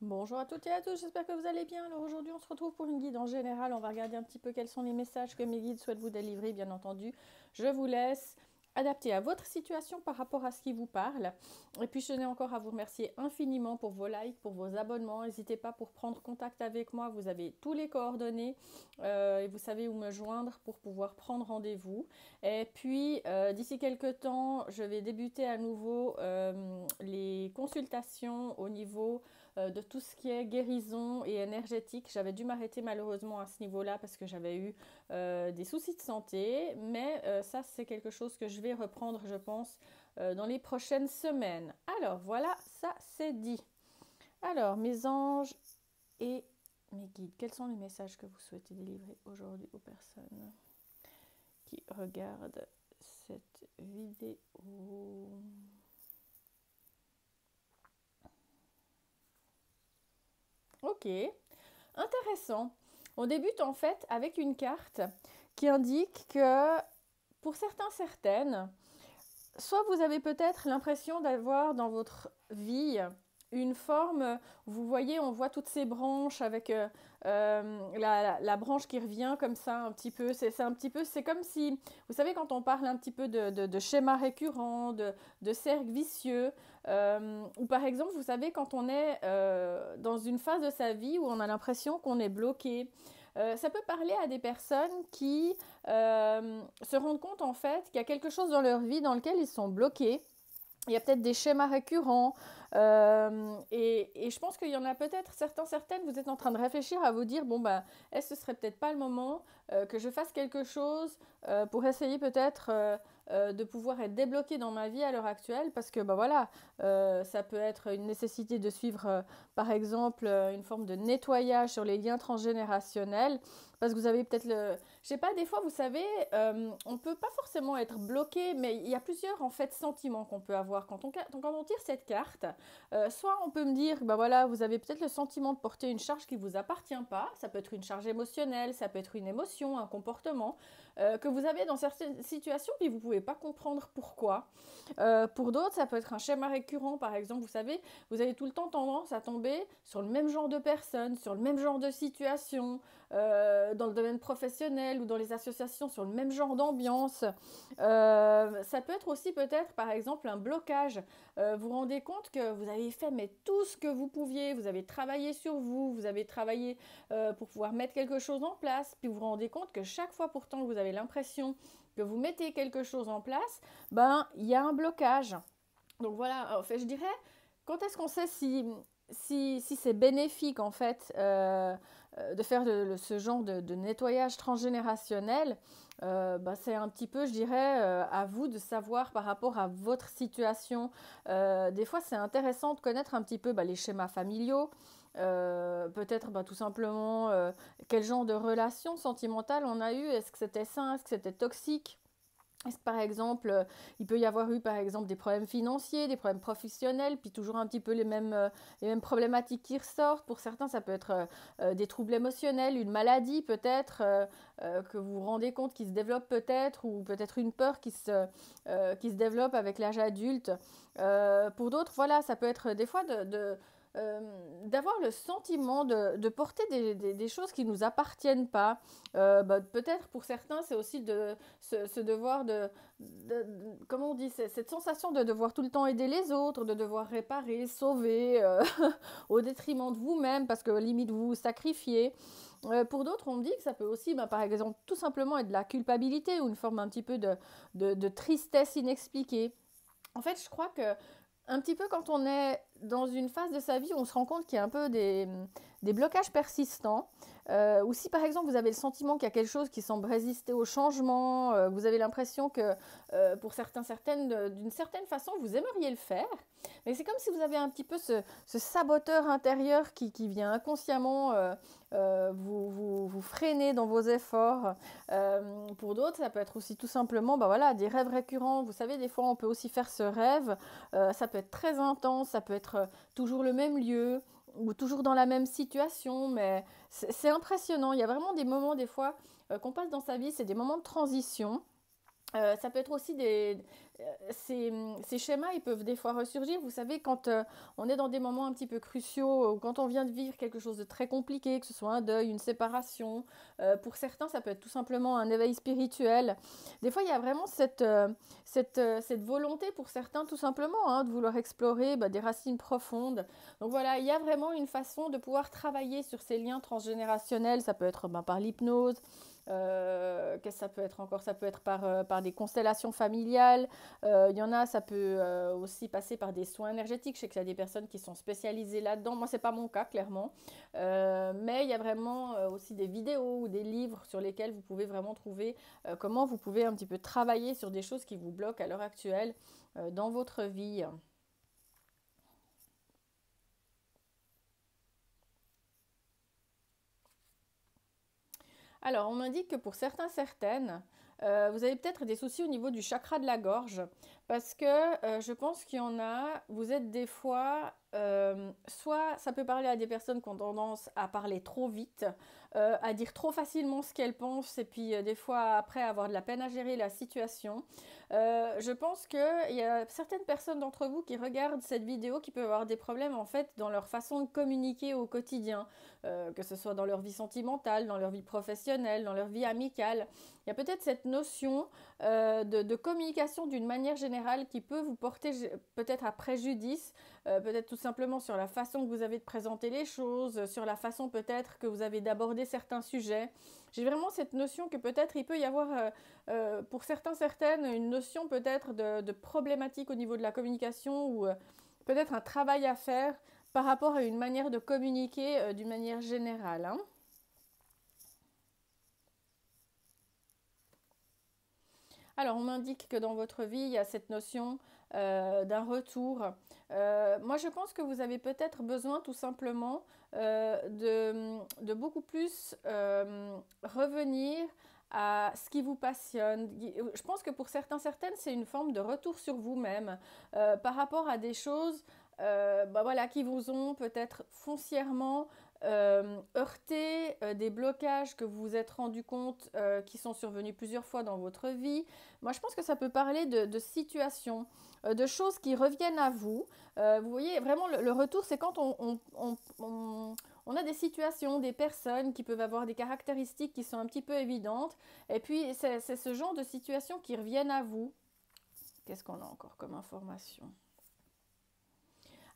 Bonjour à toutes et à tous, j'espère que vous allez bien. Alors aujourd'hui, on se retrouve pour une guide en général. On va regarder un petit peu quels sont les messages que mes guides souhaitent vous délivrer, bien entendu. Je vous laisse adapter à votre situation par rapport à ce qui vous parle. Et puis, je tenais encore à vous remercier infiniment pour vos likes, pour vos abonnements. N'hésitez pas pour prendre contact avec moi. Vous avez tous les coordonnées et vous savez où me joindre pour pouvoir prendre rendez-vous. Et puis, d'ici quelques temps, je vais débuter à nouveau les consultations au niveau de tout ce qui est guérison et énergétique. J'avais dû m'arrêter malheureusement à ce niveau-là parce que j'avais eu des soucis de santé, mais ça c'est quelque chose que je vais reprendre, je pense, dans les prochaines semaines. Alors voilà, ça c'est dit. Alors mes anges et mes guides, quels sont les messages que vous souhaitez délivrer aujourd'hui aux personnes qui regardent cette vidéo? Ok, intéressant. On débute en fait avec une carte qui indique que pour certains, certaines, soit vous avez peut-être l'impression d'avoir dans votre vie une forme, vous voyez, on voit toutes ces branches avec la branche qui revient comme ça un petit peu. C'est un petit peu, c'est comme si, vous savez, quand on parle un petit peu de schémas récurrents, de cercles vicieux, ou par exemple, vous savez, quand on est dans une phase de sa vie où on a l'impression qu'on est bloqué. Ça peut parler à des personnes qui se rendent compte en fait qu'il y a quelque chose dans leur vie dans lequel ils sont bloqués. Il y a peut-être des schémas récurrents et je pense qu'il y en a peut-être certains, certaines, vous êtes en train de réfléchir à vous dire, bon ben, est-ce que ce serait peut-être pas le moment que je fasse quelque chose pour essayer peut-être de pouvoir être débloqué dans ma vie à l'heure actuelle parce que ben voilà, ça peut être une nécessité de suivre par exemple une forme de nettoyage sur les liens transgénérationnels parce que vous avez peut-être le... Je sais pas, des fois, vous savez, on peut pas forcément être bloqué, mais il y a plusieurs en fait sentiments qu'on peut avoir quand on tire cette carte. Soit on peut me dire, ben voilà, vous avez peut-être le sentiment de porter une charge qui vous appartient pas. Ça peut être une charge émotionnelle, ça peut être une émotion, un comportement que vous avez dans certaines situations, puis vous pouvez pas comprendre pourquoi. Pour d'autres, ça peut être un schéma récurrent, par exemple, vous savez, vous avez tout le temps tendance à tomber sur le même genre de personnes, sur le même genre de situation, dans le domaine professionnel ou dans les associations, sur le même genre d'ambiance. Ça peut être aussi peut-être, par exemple, un blocage. Vous vous rendez compte que vous avez fait mais tout ce que vous pouviez, vous avez travaillé sur vous, vous avez travaillé pour pouvoir mettre quelque chose en place, puis vous vous rendez compte que chaque fois pourtant que vous avez l'impression que vous mettez quelque chose en place, ben il y a un blocage. Donc voilà, en fait, je dirais, quand est-ce qu'on sait si c'est bénéfique en fait de faire ce genre de nettoyage transgénérationnel, bah, c'est un petit peu, je dirais, à vous de savoir par rapport à votre situation. Des fois, c'est intéressant de connaître un petit peu bah, les schémas familiaux. Peut-être bah, tout simplement quel genre de relation sentimentale on a eu, est-ce que c'était sain, est-ce que c'était toxique. Est-ce que, par exemple, il peut y avoir eu par exemple des problèmes financiers, des problèmes professionnels, puis toujours un petit peu les mêmes problématiques qui ressortent. Pour certains, ça peut être des troubles émotionnels, une maladie peut-être que vous vous rendez compte qui se développe peut-être, ou peut-être une peur qui se développe avec l'âge adulte. Pour d'autres, voilà, ça peut être des fois d'avoir le sentiment de porter des choses qui ne nous appartiennent pas. Bah, peut-être pour certains, c'est aussi ce devoir comment on dit, cette sensation de devoir tout le temps aider les autres, de devoir réparer, sauver, au détriment de vous-même, parce que limite vous vous sacrifiez. Pour d'autres, on me dit que ça peut aussi, bah, par exemple, tout simplement être de la culpabilité ou une forme un petit peu de tristesse inexpliquée. En fait, je crois que un petit peu quand on est dans une phase de sa vie où on se rend compte qu'il y a un peu des blocages persistants, ou si par exemple vous avez le sentiment qu'il y a quelque chose qui semble résister au changement, vous avez l'impression que pour certains, certaines, d'une certaine façon, vous aimeriez le faire, mais c'est comme si vous avez un petit peu ce saboteur intérieur qui vient inconsciemment vous freiner dans vos efforts. Pour d'autres, ça peut être aussi tout simplement bah voilà, des rêves récurrents. Vous savez, des fois, on peut aussi faire ce rêve. Ça peut être très intense, ça peut être toujours le même lieu ou toujours dans la même situation, mais c'est impressionnant. Il y a vraiment des moments, des fois, qu'on passe dans sa vie, c'est des moments de transition. Ça peut être aussi ces schémas, ils peuvent des fois ressurgir. Vous savez, quand on est dans des moments un petit peu cruciaux, ou quand on vient de vivre quelque chose de très compliqué, que ce soit un deuil, une séparation, pour certains, ça peut être tout simplement un éveil spirituel. Des fois, il y a vraiment cette volonté pour certains, tout simplement, hein, de vouloir explorer des racines profondes. Donc voilà, il y a vraiment une façon de pouvoir travailler sur ces liens transgénérationnels. Ça peut être par l'hypnose. Qu'est-ce que ça peut être encore? Ça peut être par des constellations familiales. Il y en a, ça peut aussi passer par des soins énergétiques. Je sais qu'il y a des personnes qui sont spécialisées là-dedans. Moi, c'est pas mon cas, clairement. Mais il y a vraiment aussi des vidéos ou des livres sur lesquels vous pouvez vraiment trouver comment vous pouvez un petit peu travailler sur des choses qui vous bloquent à l'heure actuelle dans votre vie. Alors, on m'indique que pour certains, certaines, vous avez peut-être des soucis au niveau du chakra de la gorge, parce que je pense qu'il y en a, vous êtes des fois, soit ça peut parler à des personnes qui ont tendance à parler trop vite, à dire trop facilement ce qu'elles pensent, et puis des fois après avoir de la peine à gérer la situation. Je pense qu'il y a certaines personnes d'entre vous qui regardent cette vidéo qui peuvent avoir des problèmes en fait dans leur façon de communiquer au quotidien. Que ce soit dans leur vie sentimentale, dans leur vie professionnelle, dans leur vie amicale. Il y a peut-être cette notion de communication d'une manière générale qui peut vous porter peut-être à préjudice, peut-être tout simplement sur la façon que vous avez de présenter les choses, sur la façon peut-être que vous avez d'aborder certains sujets. J'ai vraiment cette notion que peut-être il peut y avoir pour certains, certaines, une notion peut-être de problématique au niveau de la communication ou peut-être un travail à faire par rapport à une manière de communiquer d'une manière générale. Hein. Alors, on m'indique que dans votre vie, il y a cette notion d'un retour. Moi, je pense que vous avez peut-être besoin tout simplement de beaucoup plus revenir à ce qui vous passionne. Je pense que pour certains, certaines, c'est une forme de retour sur vous-même par rapport à des choses voilà, qui vous ont peut-être foncièrement heurté, des blocages que vous vous êtes rendu compte qui sont survenus plusieurs fois dans votre vie. Moi, je pense que ça peut parler de situations, de choses qui reviennent à vous. Vous voyez, vraiment, le retour, c'est quand on a des situations, des personnes qui peuvent avoir des caractéristiques qui sont un petit peu évidentes. Et puis, c'est ce genre de situations qui reviennent à vous. Qu'est-ce qu'on a encore comme information?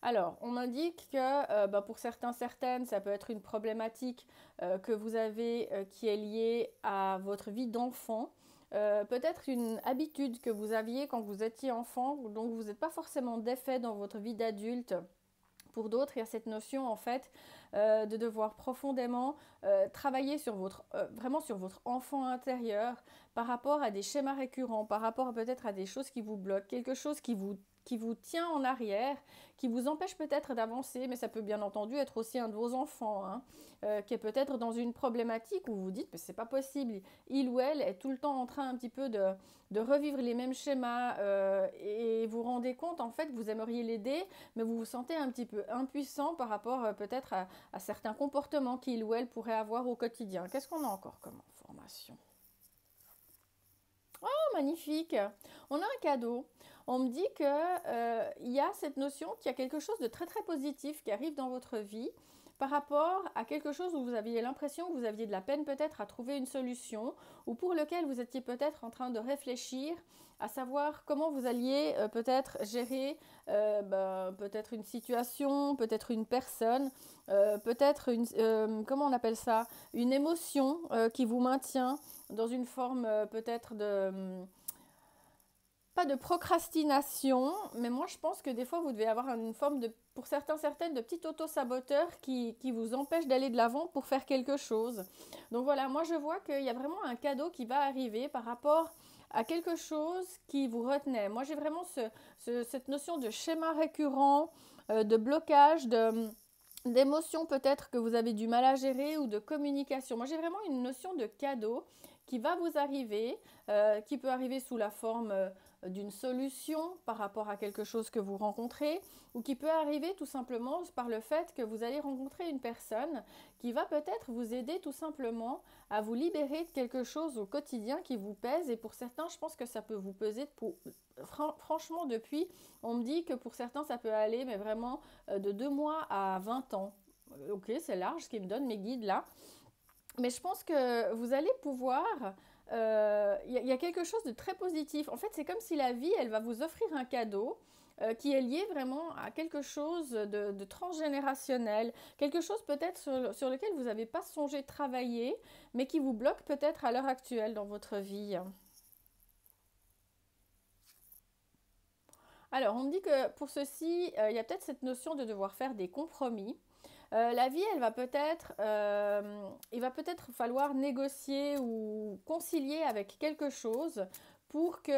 Alors, on m'indique que pour certains, certaines, ça peut être une problématique que vous avez qui est liée à votre vie d'enfant. Peut-être une habitude que vous aviez quand vous étiez enfant, donc vous n'êtes pas forcément défait dans votre vie d'adulte. Pour d'autres, il y a cette notion en fait de devoir profondément travailler sur vraiment sur votre enfant intérieur par rapport à des schémas récurrents, par rapport peut-être à des choses qui vous bloquent, quelque chose qui vous tient en arrière, qui vous empêche peut-être d'avancer, mais ça peut bien entendu être aussi un de vos enfants, hein, qui est peut-être dans une problématique où vous dites, mais c'est pas possible, il ou elle est tout le temps en train un petit peu de revivre les mêmes schémas et vous rendez compte en fait que vous aimeriez l'aider, mais vous vous sentez un petit peu impuissant par rapport peut-être à certains comportements qu'il ou elle pourrait avoir au quotidien. Qu'est-ce qu'on a encore comme information? Oh, magnifique! On a un cadeau. On me dit que y a cette notion qu'il y a quelque chose de très très positif qui arrive dans votre vie par rapport à quelque chose où vous aviez l'impression que vous aviez de la peine peut-être à trouver une solution ou pour lequel vous étiez peut-être en train de réfléchir à savoir comment vous alliez peut-être gérer peut-être une situation, peut-être une personne, peut-être comment on appelle ça, une émotion qui vous maintient dans une forme peut-être de pas de procrastination, mais moi je pense que des fois vous devez avoir une forme de, pour certains, certaines, de petit auto-saboteur qui vous empêche d'aller de l'avant pour faire quelque chose. Donc voilà, moi je vois qu'il y a vraiment un cadeau qui va arriver par rapport à quelque chose qui vous retenait. Moi j'ai vraiment cette notion de schéma récurrent, de blocage, d'émotions peut-être que vous avez du mal à gérer ou de communication. Moi j'ai vraiment une notion de cadeau qui va vous arriver, qui peut arriver sous la forme d'une solution par rapport à quelque chose que vous rencontrez, ou qui peut arriver tout simplement par le fait que vous allez rencontrer une personne qui va peut-être vous aider tout simplement à vous libérer de quelque chose au quotidien qui vous pèse. Et pour certains, je pense que ça peut vous peser franchement depuis, on me dit que pour certains ça peut aller, mais vraiment de 2 mois à 20 ans. Ok, c'est large ce qui me donne mes guides là. Mais je pense que vous allez pouvoir... y a quelque chose de très positif. En fait, c'est comme si la vie, elle va vous offrir un cadeau qui est lié vraiment à quelque chose de transgénérationnel, quelque chose peut-être sur lequel vous n'avez pas songé travailler, mais qui vous bloque peut-être à l'heure actuelle dans votre vie. Alors, on me dit que pour ceci, il y a peut-être cette notion de devoir faire des compromis. La vie, il va peut-être falloir négocier ou concilier avec quelque chose pour que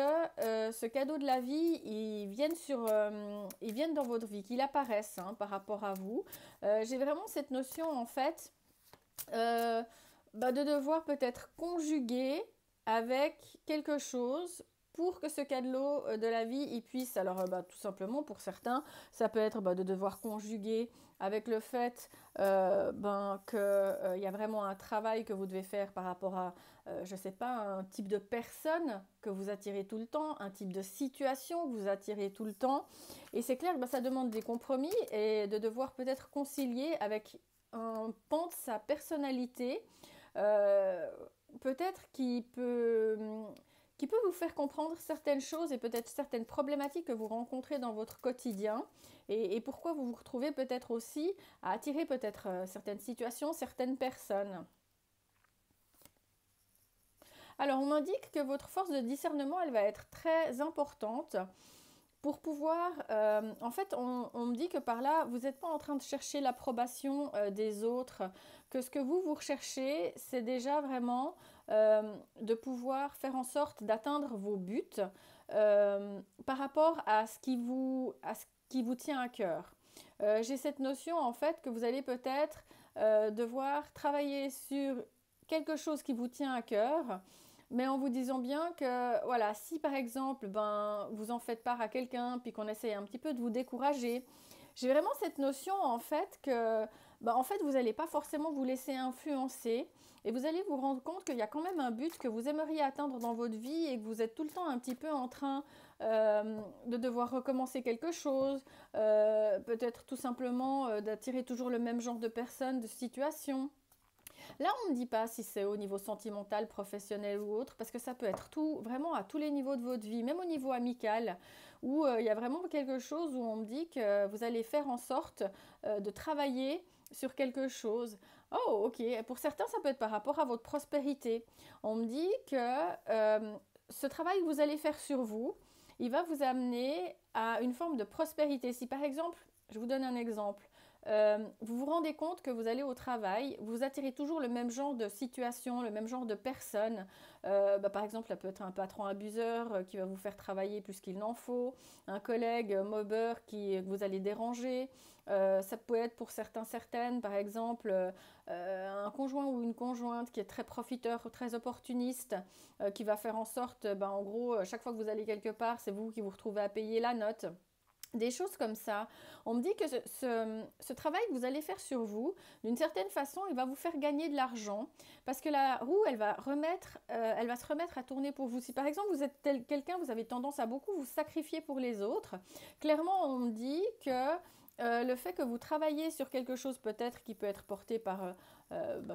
ce cadeau de la vie, il vienne dans votre vie, qu'il apparaisse hein, par rapport à vous. J'ai vraiment cette notion en fait euh, de devoir peut-être conjuguer avec quelque chose pour que ce cadeau de la vie, il puisse, alors tout simplement pour certains, ça peut être de devoir conjuguer avec le fait qu'il y a vraiment un travail que vous devez faire par rapport à, je ne sais pas, un type de personne que vous attirez tout le temps, un type de situation que vous attirez tout le temps. Et c'est clair que ça demande des compromis et de devoir peut-être concilier avec un pan de sa personnalité, euh, peut-être qui peut vous faire comprendre certaines choses et peut-être certaines problématiques que vous rencontrez dans votre quotidien et pourquoi vous vous retrouvez peut-être aussi à attirer peut-être certaines situations, certaines personnes. Alors, on m'indique que votre force de discernement, elle va être très importante pour pouvoir... en fait, on me dit que par là, vous n'êtes pas en train de chercher l'approbation des autres, que ce que vous recherchez, c'est déjà vraiment de pouvoir faire en sorte d'atteindre vos buts par rapport à ce qui vous tient à cœur. J'ai cette notion en fait que vous allez peut-être devoir travailler sur quelque chose qui vous tient à cœur, mais en vous disant bien que voilà, si par exemple vous en faites part à quelqu'un puis qu'on essaye un petit peu de vous décourager, j'ai vraiment cette notion en fait que en fait vous n'allez pas forcément vous laisser influencer et vous allez vous rendre compte qu'il y a quand même un but que vous aimeriez atteindre dans votre vie et que vous êtes tout le temps un petit peu en train de devoir recommencer quelque chose, peut-être tout simplement d'attirer toujours le même genre de personnes, de situations. Là, on ne dit pas si c'est au niveau sentimental, professionnel ou autre, parce que ça peut être tout, vraiment à tous les niveaux de votre vie, même au niveau amical, où il y a vraiment quelque chose où on me dit que vous allez faire en sorte de travailler sur quelque chose. Oh, ok. Pour certains, ça peut être par rapport à votre prospérité. On me dit que ce travail que vous allez faire sur vous, il va vous amener à une forme de prospérité. Si par exemple, je vous donne un exemple, vous vous rendez compte que vous allez au travail, vous attirez toujours le même genre de situation, le même genre de personnes. Par exemple, ça peut être un patron abuseur qui va vous faire travailler plus qu'il n'en faut, un collègue mobeur que vous allez déranger. Ça peut être pour certains, certaines, par exemple, un conjoint ou une conjointe qui est très profiteur, très opportuniste, qui va faire en sorte, en gros, chaque fois que vous allez quelque part, c'est vous qui vous retrouvez à payer la note. Des choses comme ça. On me dit que ce travail que vous allez faire sur vous, d'une certaine façon, il va vous faire gagner de l'argent parce que la roue, elle va se remettre à tourner pour vous. Si par exemple vous êtes quelqu'un, vous avez tendance à beaucoup vous sacrifier pour les autres, clairement on me dit que le fait que vous travaillez sur quelque chose peut-être qui peut être porté par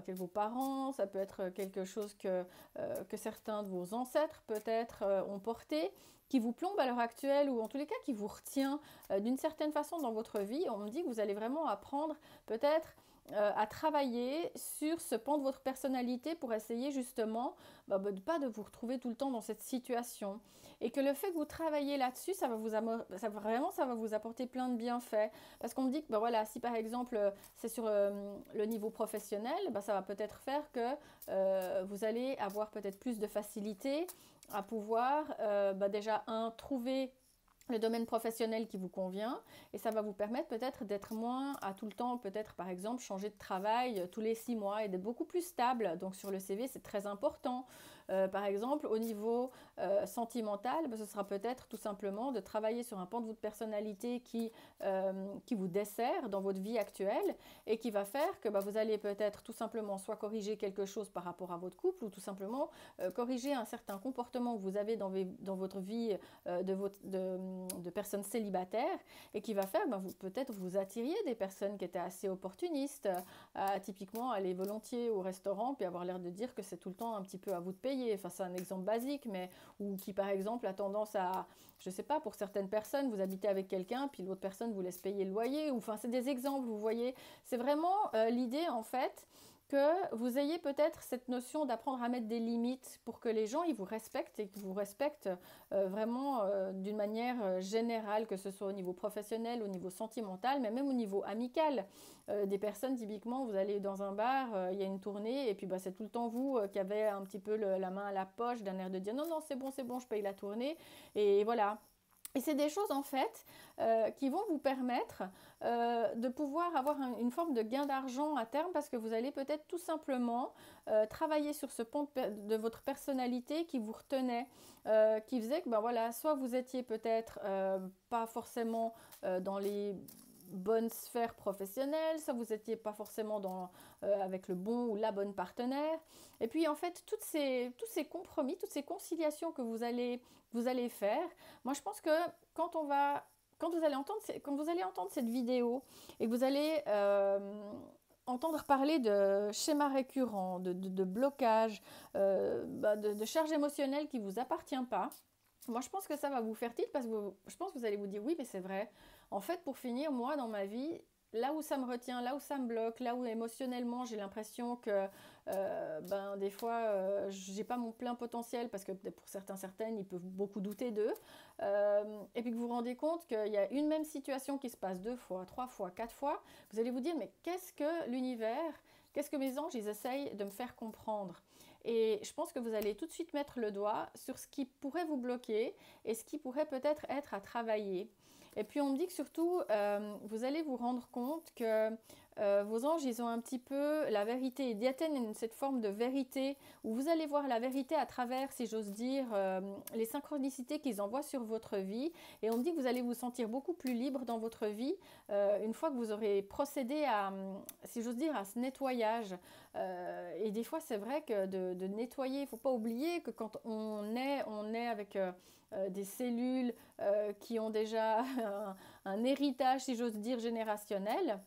vos parents, ça peut être quelque chose que certains de vos ancêtres peut-être ont porté, qui vous plombe à l'heure actuelle ou en tous les cas qui vous retient d'une certaine façon dans votre vie, on me dit que vous allez vraiment apprendre peut-être à travailler sur ce pan de votre personnalité pour essayer justement de pas de vous retrouver tout le temps dans cette situation. Et que le fait que vous travaillez là-dessus, ça va vous apporter plein de bienfaits. Parce qu'on me dit que voilà, si par exemple c'est sur le niveau professionnel, ça va peut-être faire que vous allez avoir peut-être plus de facilité à pouvoir déjà trouver le domaine professionnel qui vous convient et ça va vous permettre peut-être d'être moins à tout le temps peut-être par exemple changer de travail tous les 6 mois et d'être beaucoup plus stable. Donc sur le CV c'est très important. Par exemple, au niveau sentimental, ben, ce sera peut-être tout simplement de travailler sur un pan de votre personnalité qui vous dessert dans votre vie actuelle et qui va faire que ben, vous allez peut-être tout simplement soit corriger quelque chose par rapport à votre couple ou tout simplement corriger un certain comportement que vous avez dans votre vie de personnes célibataires et qui va faire, ben, peut-être vous attiriez des personnes qui étaient assez opportunistes, typiquement aller volontiers au restaurant puis avoir l'air de dire que c'est tout le temps un petit peu à vous de payer. Enfin, c'est un exemple basique, mais ou qui par exemple a tendance à, je sais pas, pour certaines personnes, vous habitez avec quelqu'un puis l'autre personne vous laisse payer le loyer. Ou, enfin, c'est des exemples, vous voyez. C'est vraiment l'idée en fait que vous ayez peut-être cette notion d'apprendre à mettre des limites pour que les gens ils vous respectent et qu'ils vous respectent vraiment d'une manière générale, que ce soit au niveau professionnel, au niveau sentimental, mais même au niveau amical. Des personnes, typiquement, vous allez dans un bar, il y a une tournée, et puis bah, c'est tout le temps vous qui avez un petit peu la main à la poche, d'un air de dire non, non, c'est bon, je paye la tournée. Et voilà. Et c'est des choses en fait qui vont vous permettre de pouvoir avoir une forme de gain d'argent à terme parce que vous allez peut-être tout simplement travailler sur ce pont de votre personnalité qui vous retenait, qui faisait que ben voilà, soit vous étiez peut-être pas forcément dans les bonne sphère professionnelle, ça vous n'étiez pas forcément avec le bon ou la bonne partenaire. Et puis en fait, tous ces compromis, toutes ces conciliations que vous allez faire, moi je pense que quand vous allez entendre cette vidéo et que vous allez entendre parler de schémas récurrents, de blocages, de charges émotionnelles qui ne vous appartiennent pas, moi je pense que ça va vous faire tilt parce que je pense que vous allez vous dire oui mais c'est vrai. En fait, pour finir, moi, dans ma vie, là où ça me retient, là où ça me bloque, là où émotionnellement j'ai l'impression que ben, des fois j'ai pas mon plein potentiel parce que pour certaines ils peuvent beaucoup douter d'eux, et puis que vous vous rendez compte qu'il y a une même situation qui se passe 2 fois, 3 fois, 4 fois, vous allez vous dire mais qu'est-ce que l'univers, qu'est-ce que mes anges ils essayent de me faire comprendre? Et je pense que vous allez tout de suite mettre le doigt sur ce qui pourrait vous bloquer et ce qui pourrait peut-être être à travailler. Et puis on me dit que surtout, vous allez vous rendre compte que vos anges, ils ont un petit peu la vérité. Ils détiennent cette forme de vérité où vous allez voir la vérité à travers, si j'ose dire, les synchronicités qu'ils envoient sur votre vie. Et on me dit que vous allez vous sentir beaucoup plus libre dans votre vie une fois que vous aurez procédé à, si j'ose dire, à ce nettoyage. Et des fois, c'est vrai que de nettoyer, il ne faut pas oublier que quand on est avec des cellules qui ont déjà un héritage, si j'ose dire, générationnel,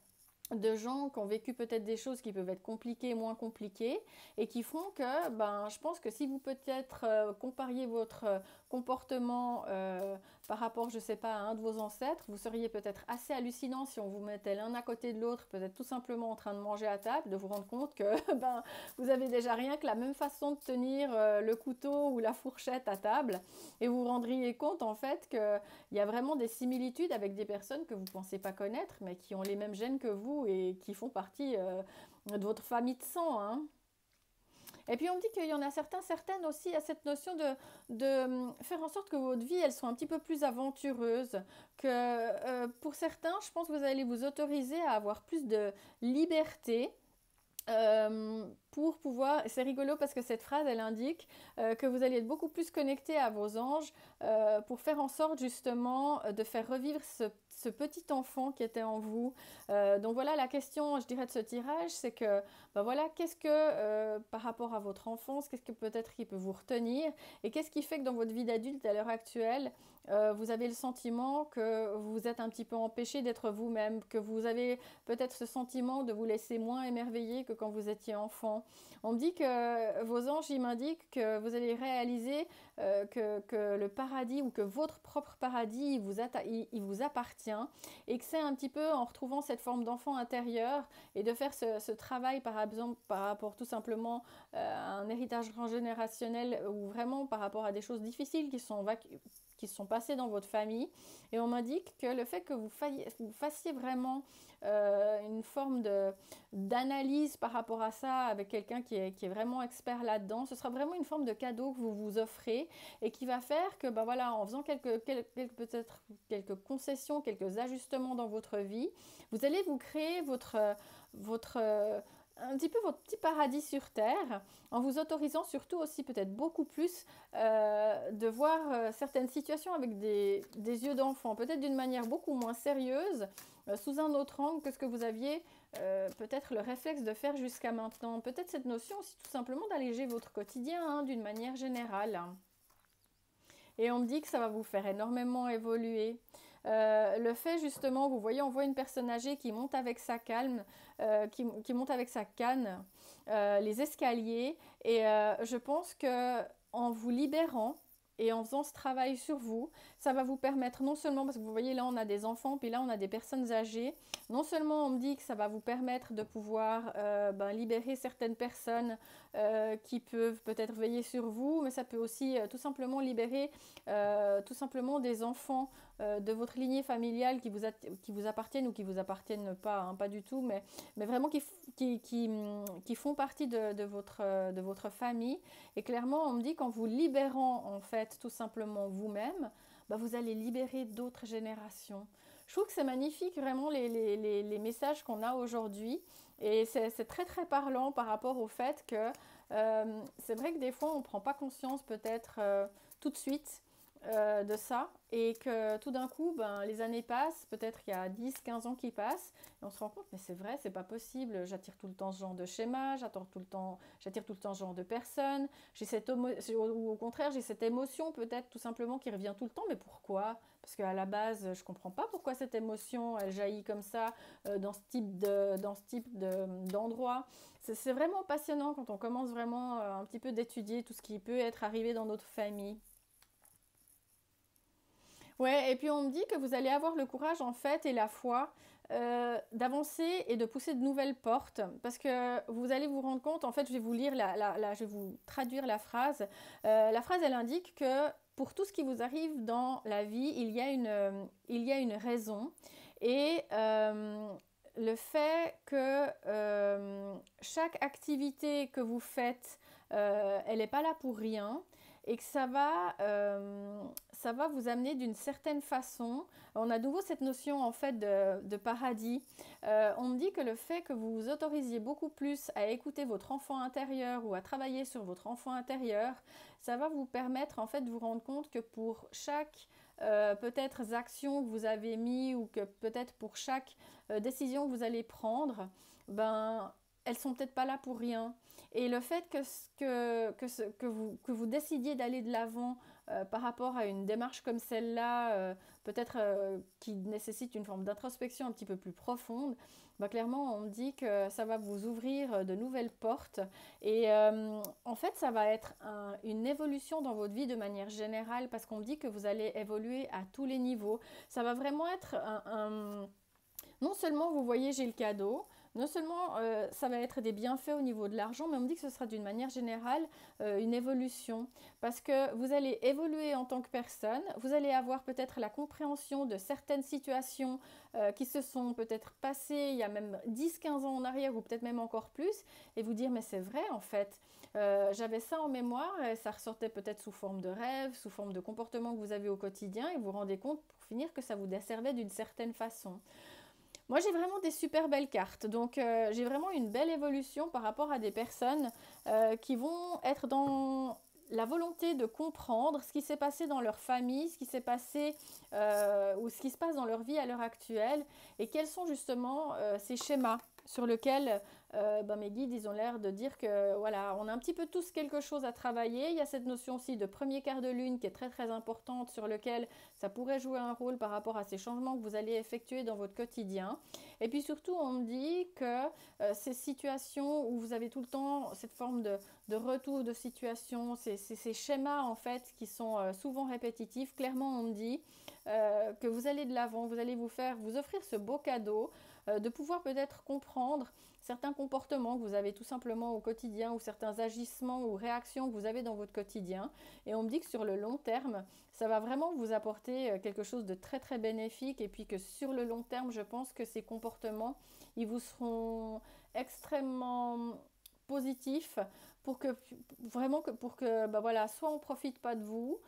de gens qui ont vécu peut-être des choses qui peuvent être compliquées, moins compliquées, et qui font que, ben, je pense que si vous peut-être compariez votre comportement par rapport, je ne sais pas, à un de vos ancêtres, vous seriez peut-être assez hallucinant si on vous mettait l'un à côté de l'autre, peut-être tout simplement en train de manger à table, de vous rendre compte que ben, vous avez déjà rien que la même façon de tenir le couteau ou la fourchette à table, et vous vous rendriez compte en fait qu'il y a vraiment des similitudes avec des personnes que vous ne pensez pas connaître, mais qui ont les mêmes gènes que vous et qui font partie de votre famille de sang, hein. Et puis on me dit qu'il y en a certaines aussi à cette notion de faire en sorte que votre vie, elle soit un petit peu plus aventureuse, que pour certains, je pense que vous allez vous autoriser à avoir plus de liberté, pour pouvoir, c'est rigolo parce que cette phrase elle indique que vous allez être beaucoup plus connecté à vos anges pour faire en sorte justement de faire revivre ce petit enfant qui était en vous. Donc voilà la question, je dirais, de ce tirage, c'est que ben voilà, qu'est-ce que par rapport à votre enfance, qu'est-ce que peut-être qui peut vous retenir et qu'est-ce qui fait que dans votre vie d'adulte à l'heure actuelle vous avez le sentiment que vous êtes un petit peu empêché d'être vous-même, que vous avez peut-être ce sentiment de vous laisser moins émerveiller que quand vous étiez enfant. On me dit que vos anges, ils m'indiquent que vous allez réaliser que le paradis ou que votre propre paradis, il vous appartient et que c'est un petit peu en retrouvant cette forme d'enfant intérieur et de faire ce travail par exemple par rapport tout simplement à un héritage transgénérationnel ou vraiment par rapport à des choses difficiles qui se sont passées dans votre famille. Et on m'indique que le fait que vous fassiez vraiment une forme d'analyse par rapport à ça avec quelqu'un qui est vraiment expert là-dedans, ce sera vraiment une forme de cadeau que vous vous offrez et qui va faire que ben voilà, en faisant peut-être quelques concessions, quelques ajustements dans votre vie, vous allez vous créer votre un petit peu votre petit paradis sur Terre, en vous autorisant surtout aussi peut-être beaucoup plus de voir certaines situations avec des yeux d'enfant, peut-être d'une manière beaucoup moins sérieuse, sous un autre angle que ce que vous aviez peut-être le réflexe de faire jusqu'à maintenant. Peut-être cette notion aussi tout simplement d'alléger votre quotidien hein, d'une manière générale. Et on me dit que ça va vous faire énormément évoluer. Le fait justement, vous voyez, on voit une personne âgée qui monte avec sa calme, qui monte avec sa canne les escaliers. Et je pense que en vous libérant et en faisant ce travail sur vous, ça va vous permettre non seulement, parce que vous voyez là on a des enfants, puis là on a des personnes âgées, non seulement on me dit que ça va vous permettre de pouvoir libérer certaines personnes qui peuvent peut-être veiller sur vous, mais ça peut aussi tout simplement libérer tout simplement des enfants de votre lignée familiale qui vous appartiennent ou qui vous appartiennent pas, hein, pas du tout, mais vraiment qui font partie de votre famille. Et clairement, on me dit qu'en vous libérant en fait tout simplement vous-même, bah, vous allez libérer d'autres générations. Je trouve que c'est magnifique vraiment les messages qu'on a aujourd'hui. Et c'est très très parlant par rapport au fait que c'est vrai que des fois on ne prend pas conscience peut-être tout de suite de ça et que tout d'un coup ben, les années passent, peut-être il y a 10-15 ans qui passent et on se rend compte mais c'est vrai, c'est pas possible, j'attire tout le temps ce genre de schéma, j'attire tout le temps ce genre de personnes, ou au contraire j'ai cette émotion peut-être tout simplement qui revient tout le temps, mais pourquoi? Parce qu'à la base je comprends pas pourquoi cette émotion elle jaillit comme ça dans ce type d'endroit. C'est vraiment passionnant quand on commence vraiment un petit peu d'étudier tout ce qui peut être arrivé dans notre famille. Ouais, et puis on me dit que vous allez avoir le courage en fait et la foi d'avancer et de pousser de nouvelles portes parce que vous allez vous rendre compte, en fait je vais vous lire, je vais vous traduire la phrase. La phrase elle indique que pour tout ce qui vous arrive dans la vie, il y a une raison et le fait que chaque activité que vous faites, elle n'est pas là pour rien et que ça va vous amener d'une certaine façon. On a de nouveau cette notion en fait de paradis. On me dit que le fait que vous vous autorisiez beaucoup plus à écouter votre enfant intérieur ou à travailler sur votre enfant intérieur, ça va vous permettre en fait de vous rendre compte que pour chaque peut-être action que vous avez mis ou que peut-être pour chaque décision que vous allez prendre, ben elles sont peut-être pas là pour rien. Et le fait que vous décidiez d'aller de l'avant par rapport à une démarche comme celle-là, peut-être qui nécessite une forme d'introspection un petit peu plus profonde, bah, clairement on me dit que ça va vous ouvrir de nouvelles portes et en fait ça va être une évolution dans votre vie de manière générale parce qu'on me dit que vous allez évoluer à tous les niveaux. Ça va vraiment être non seulement vous voyez j'ai le cadeau, non seulement ça va être des bienfaits au niveau de l'argent, mais on me dit que ce sera d'une manière générale une évolution. Parce que vous allez évoluer en tant que personne, vous allez avoir peut-être la compréhension de certaines situations qui se sont peut-être passées il y a même 10-15 ans en arrière ou peut-être même encore plus, et vous dire mais c'est vrai en fait. J'avais ça en mémoire et ça ressortait peut-être sous forme de rêve, sous forme de comportement que vous avez au quotidien et vous vous rendez compte pour finir que ça vous desservait d'une certaine façon. Moi, j'ai vraiment des super belles cartes. Donc, j'ai vraiment une belle évolution par rapport à des personnes qui vont être dans la volonté de comprendre ce qui s'est passé dans leur famille, ce qui s'est passé ou ce qui se passe dans leur vie à l'heure actuelle et quels sont justement ces schémas sur lesquels mes guides ils ont l'air de dire que voilà, on a un petit peu tous quelque chose à travailler. Il y a cette notion aussi de premier quart de lune qui est très très importante sur lequel ça pourrait jouer un rôle par rapport à ces changements que vous allez effectuer dans votre quotidien. Et puis surtout, on me dit que ces situations où vous avez tout le temps cette forme de retour de situation, ces schémas en fait qui sont souvent répétitifs, clairement on me dit que vous allez de l'avant, vous allez vous offrir ce beau cadeau de pouvoir peut-être comprendre certains comportements que vous avez tout simplement au quotidien ou certains agissements ou réactions que vous avez dans votre quotidien. Et on me dit que sur le long terme, ça va vraiment vous apporter quelque chose de très très bénéfique et puis que sur le long terme, je pense que ces comportements, ils vous seront extrêmement positif pour que vraiment que pour que bah voilà, soit on profite pas de vous,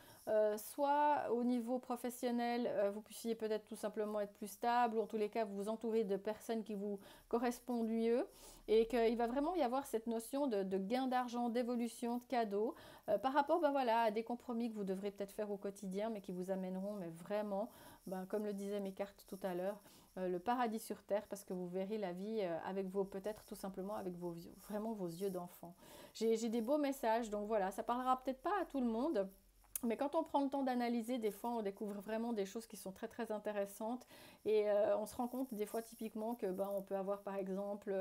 soit au niveau professionnel, vous puissiez peut-être tout simplement être plus stable, ou en tous les cas vous vous entourez de personnes qui vous correspondent mieux, et qu'il va vraiment y avoir cette notion de gain d'argent, d'évolution, de cadeau, par rapport ben voilà, à des compromis que vous devrez peut-être faire au quotidien, mais qui vous amèneront mais vraiment, ben, comme le disaient mes cartes tout à l'heure, le paradis sur terre, parce que vous verrez la vie avec vos, peut-être tout simplement avec vos, vraiment vos yeux d'enfant. J'ai des beaux messages, donc voilà, ça parlera peut-être pas à tout le monde, mais quand on prend le temps d'analyser, des fois on découvre vraiment des choses qui sont très très intéressantes, et on se rend compte des fois typiquement que ben, on peut avoir par exemple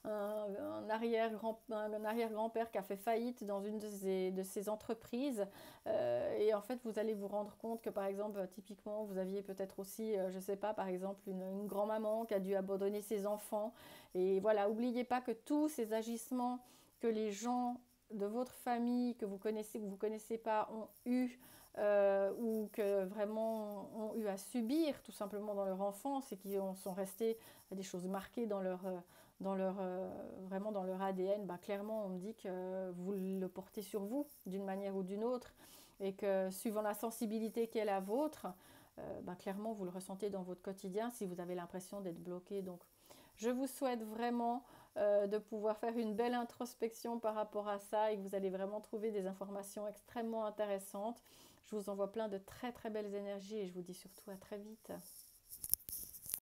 un arrière-grand-père qui a fait faillite dans une de ses entreprises, et en fait vous allez vous rendre compte que par exemple typiquement vous aviez peut-être aussi, je sais pas, par exemple une grand-maman qui a dû abandonner ses enfants, et voilà, n'oubliez pas que tous ces agissements que les gens de votre famille que vous connaissez ou que vous ne connaissez pas ont eu, ou que vraiment ont eu à subir tout simplement dans leur enfance, et qui sont restés des choses marquées vraiment dans leur ADN, bah, clairement on me dit que vous le portez sur vous d'une manière ou d'une autre, et que suivant la sensibilité qui est la vôtre, bah, clairement vous le ressentez dans votre quotidien si vous avez l'impression d'être bloqué. Donc je vous souhaite vraiment de pouvoir faire une belle introspection par rapport à ça, et que vous allez vraiment trouver des informations extrêmement intéressantes. Je vous envoie plein de très très belles énergies, et je vous dis surtout à très vite.